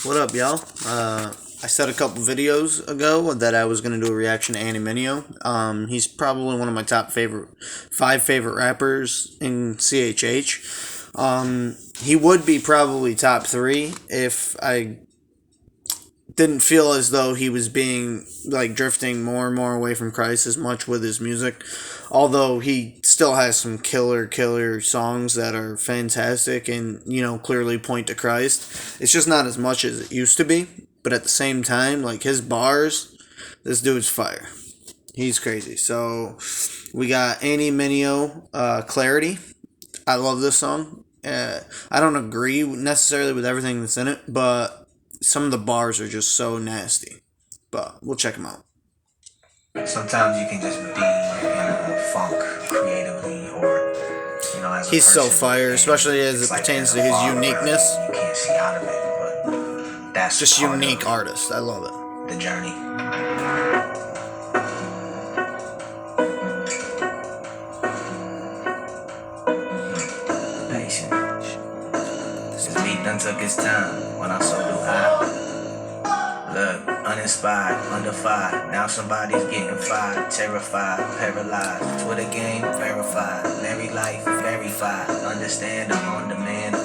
What up, y'all? I said a couple videos ago that I was gonna do a reaction to mineo. He's probably one of my top five favorite rappers in CHH. He would be probably top three if I didn't feel as though he was being like drifting more and more away from Christ as much with his music. Although he still has some killer songs that are fantastic and clearly point to Christ. It's just not as much as it used to be. But at the same time, like his bars, this dude's fire. He's crazy. So we got mineo, Clarity. I love this song. I don't agree necessarily with everything that's in it, but some of the bars are just so nasty. But we'll check them out. Sometimes you can just be in a funk creatively, or as a He's so person, fire, especially as it like pertains to a his fog uniqueness. you can't see out of it, but that's Just part unique of artist. I love it. the journey. Patience. This beat done took its time, when I so do I. Look, uninspired, under fire. Now somebody's getting fired, terrified, paralyzed. Twitter game verified, married life verified. Understand I'm on demand,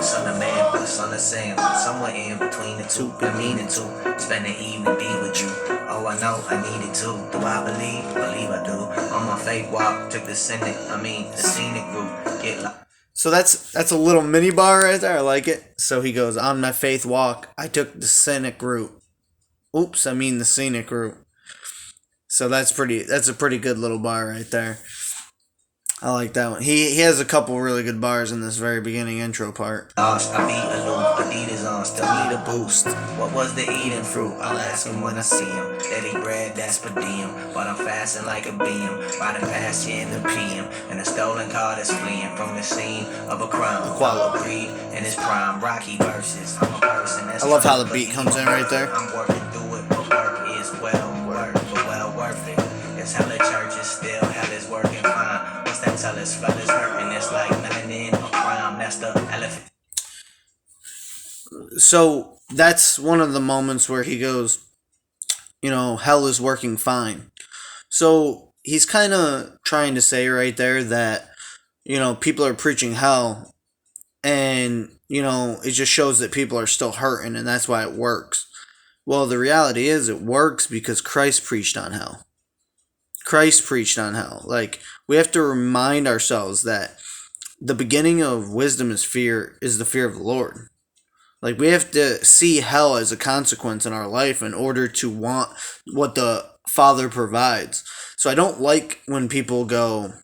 son of man, son of Sam. Somewhere in between the two, been meaning to spend the evening be with you. Oh, I know I needed to. Do I believe? Believe I do. On my faith walk, took the scenic route. Get lost. So that's a little mini bar right there. I like it. So he goes, on my faith walk, I took the scenic route. Oops, I mean the scenic route. So that's a pretty good little bar right there. I like that one. He has a couple really good bars in this very beginning intro part. Lost, I beat aloof, Adidas on, still need a boost. What was the eating fruit? I'll ask him when I see him. Daily bread, that's per diem, but I'm fasting like a beam. Riding past you in the PM, and a stolen car that's fleeing from the scene of a crime. Quality breed in his prime, Rocky verses. I'm a person that's I love how the beat comes in right there. I'm working through it, but work is well worth it. It's hella churches, still hell is working fine. That tell us fellas hurting, it's like melanin or crime, that's the elephant. So that's one of the moments where he goes, hell is working fine. So he's kind of trying to say right there that, people are preaching hell and, it just shows that people are still hurting and that's why it works. Well, the reality is it works because Christ preached on hell. Christ preached on hell. Like, we have to remind ourselves that the beginning of wisdom is the fear of the Lord. Like, we have to see hell as a consequence in our life in order to want what the Father provides. So I don't like when people go,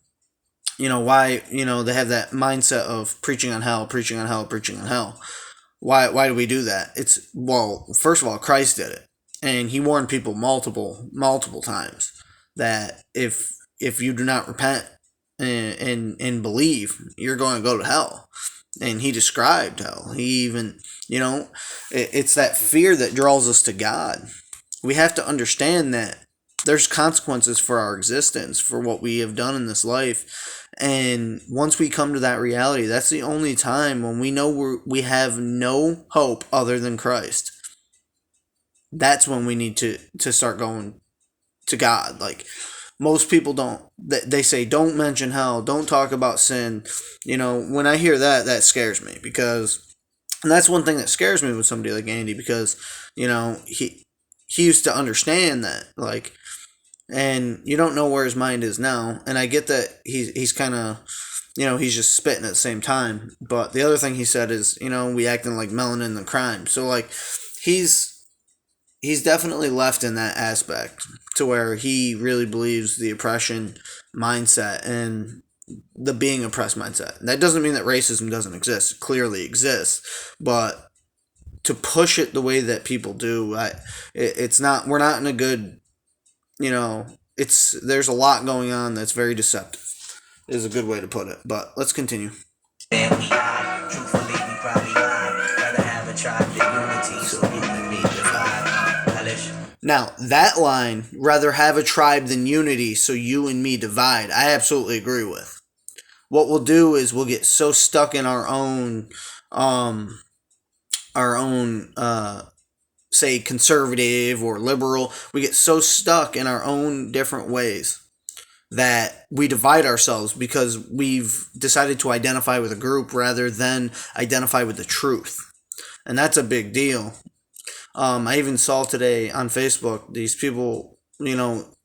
why, they have that mindset of preaching on hell. Why do we do that? Well, first of all, Christ did it. And he warned people multiple times that if you do not repent and believe, you're going to go to hell. And he described hell. He even, it's that fear that draws us to God. We have to understand that there's consequences for our existence, for what we have done in this life. And once we come to that reality, that's the only time when we know we have no hope other than Christ. That's when we need to start going to God. Like, most people don't. They say, don't mention hell, don't talk about sin. When I hear that, that scares me, because, and that's one thing that scares me with somebody like Andy, because, he used to understand that, like, and you don't know where his mind is now. And I get that he's kind of, he's just spitting at the same time. But the other thing he said is, we acting like melanin and crime. So, like, he's definitely left in that aspect to where he really believes the oppression mindset and the being oppressed mindset. That doesn't mean that racism doesn't exist. It clearly exists. But to push it the way that people do, it's not, we're not in a good, there's a lot going on that's very deceptive, is a good way to put it. But let's continue. Truthfully, we probably lie. Rather have a tribe than unity, so you and me divide. Now, that line, rather have a tribe than unity, so you and me divide, I absolutely agree with. What we'll do is we'll get so stuck in our own our own say conservative or liberal. We get so stuck in our own different ways that we divide ourselves because we've decided to identify with a group rather than identify with the truth. And that's a big deal. I even saw today on Facebook these people,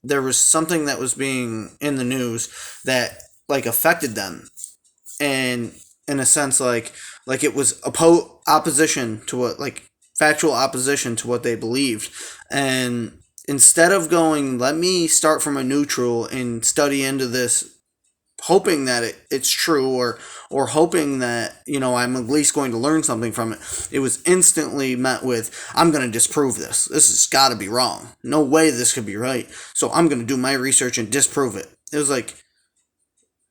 there was something that was being in the news that like affected them, and in a sense, like it was opposition to what, like factual opposition to what they believed, and instead of going, let me start from a neutral and study into this, hoping that it's true, or hoping that I'm at least going to learn something from it, it was instantly met with, I'm going to disprove this. This has got to be wrong. No way this could be right. So I'm going to do my research and disprove it. It was like,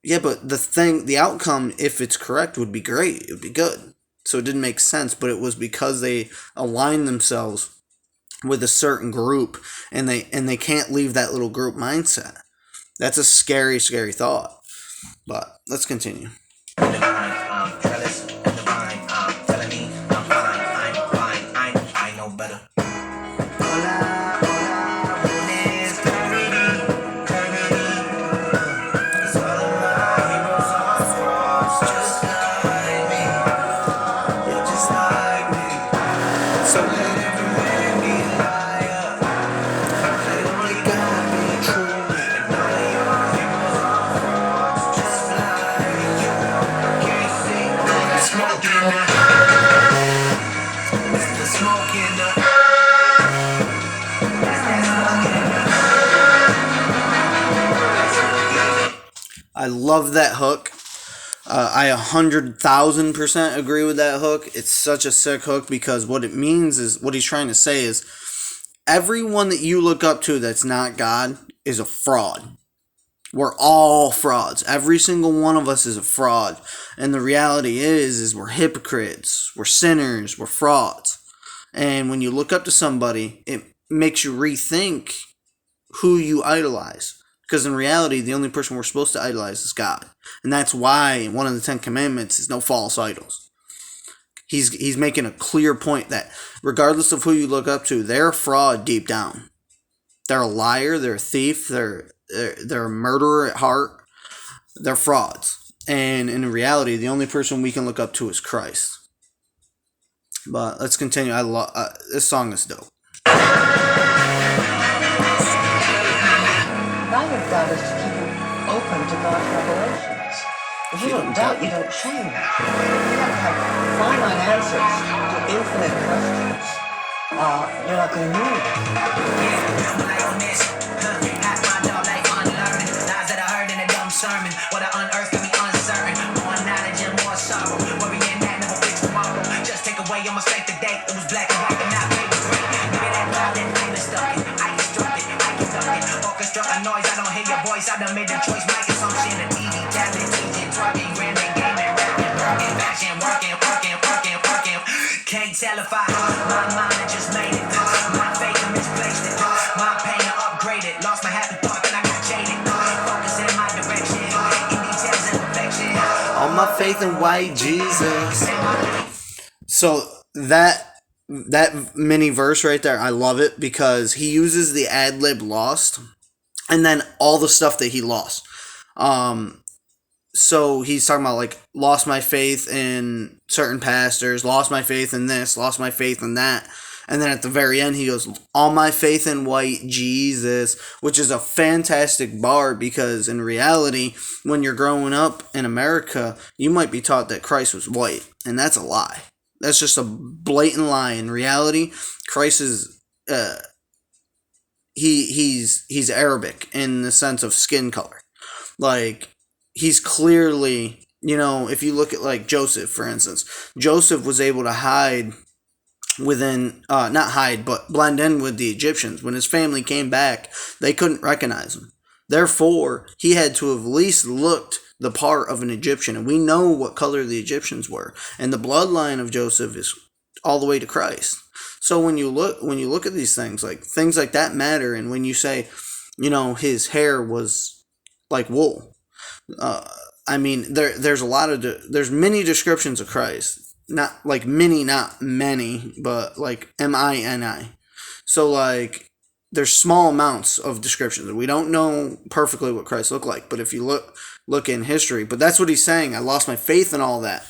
yeah, but the outcome, if it's correct, would be great. It would be good. So it didn't make sense, but it was because they aligned themselves with a certain group, and they can't leave that little group mindset. That's a scary, scary thought. But let's continue. I know better. Hola, hola, buenas, Caribbean. It's all about heroes on the cross, just like me. You're just like me. So let every man be a liar. Let only God be true. And all of your heroes on the cross, just like you. Can't see the smoke in the the smoke in the I love that hook. I 100,000% agree with that hook. It's such a sick hook because what it means is, what he's trying to say is, everyone that you look up to that's not God is a fraud. We're all frauds. Every single one of us is a fraud. And the reality is we're hypocrites, we're sinners, we're frauds. And when you look up to somebody, it makes you rethink who you idolize. Because in reality, the only person we're supposed to idolize is God. And that's why one of the 10 Commandments is no false idols. He's making a clear point that regardless of who you look up to, they're a fraud deep down. They're a liar, they're a thief, they're a murderer at heart. They're frauds. And in reality, the only person we can look up to is Christ. But let's continue. This song is dope. Now you've got us to keep it open to God's revelations. If you don't doubt, you don't change. You have to have finite answers to infinite questions. You're not going to move. Sermon, what I unearthed got me uncertain. More knowledge and more sorrow. Worrying that never fix tomorrow. Just take away your mistake today. It was black and white, and now paper gray. Maybe that cloud that I stuck it. I construct it, I conduct it. Orchestra a noise, I don't hear your voice. I done made the choice. My consumption of TV, tablet, teaching, twerking, grinning, gaming, rapping, working, fashion, working. Can't tell if my mind just made it. My faith misplaced it. My pain upgraded. Lost my happy thought, then I got jaded. Focus in my direction. All my faith in white Jesus. So that mini verse right there, I love it because he uses the ad lib lost and then all the stuff that he lost. So he's talking about like lost my faith in certain pastors, lost my faith in this, lost my faith in that. And then at the very end, he goes, all my faith in white Jesus, which is a fantastic bar because in reality, when you're growing up in America, you might be taught that Christ was white. And that's a lie. That's just a blatant lie. In reality, Christ is, he's Arabic in the sense of skin color. Like, he's clearly, if you look at like Joseph, for instance, Joseph was able to hide within, not hide, but blend in with the Egyptians. When his family came back, they couldn't recognize him. Therefore, he had to have at least looked the part of an Egyptian, and we know what color the Egyptians were. And the bloodline of Joseph is all the way to Christ. So when you look at these things like that matter, and when you say, his hair was like wool, I mean, there's many descriptions of Christ. not like mini, not many, but like mini. So like there's small amounts of descriptions. We don't know perfectly what Christ looked like, but if you look in history, but that's what he's saying. I lost my faith in all that.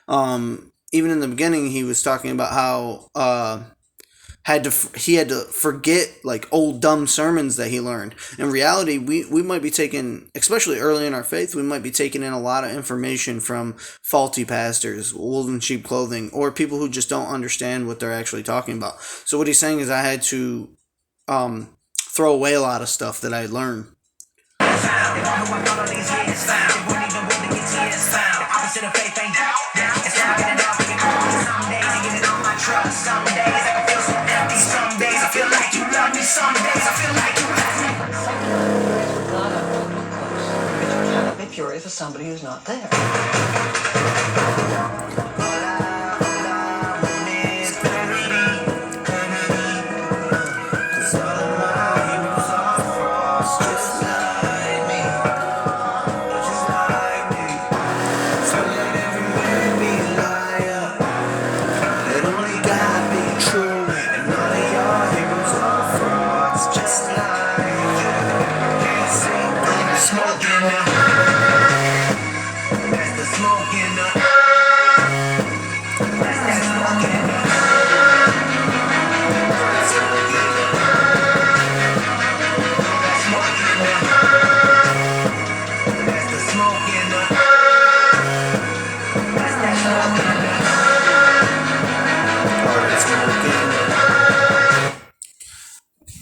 Even in the beginning, he was talking about how he had to forget like old dumb sermons that he learned. In reality, we might be taking, especially early in our faith, we might be taking in a lot of information from faulty pastors, wolves in sheep clothing, or people who just don't understand what they're actually talking about. So what he's saying is I had to throw away a lot of stuff that I had learned. Purity for somebody who's not there.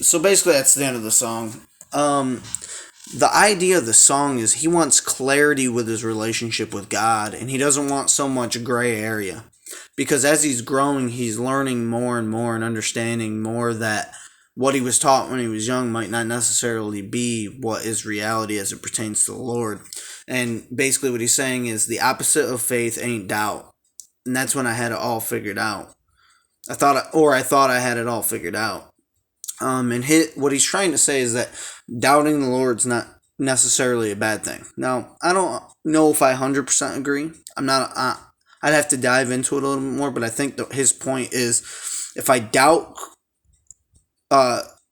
So basically, that's the end of the song. The idea of the song is he wants clarity with his relationship with God, and he doesn't want so much gray area. Because as he's growing, he's learning more and more and understanding more that what he was taught when he was young might not necessarily be what is reality as it pertains to the Lord. And basically what he's saying is the opposite of faith ain't doubt. And that's when I had it all figured out. I thought I had it all figured out. What he's trying to say is that doubting the Lord's not necessarily a bad thing. Now, I don't know if I 100% agree. I'm not. I'd have to dive into it a little bit more, but I think his point is, if I doubt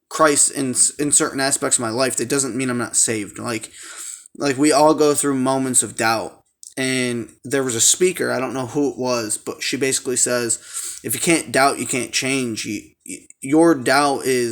Christ in certain aspects of my life, that doesn't mean I'm not saved. Like we all go through moments of doubt. And there was a speaker, I don't know who it was, but she basically says, if you can't doubt, you can't change. Your doubt is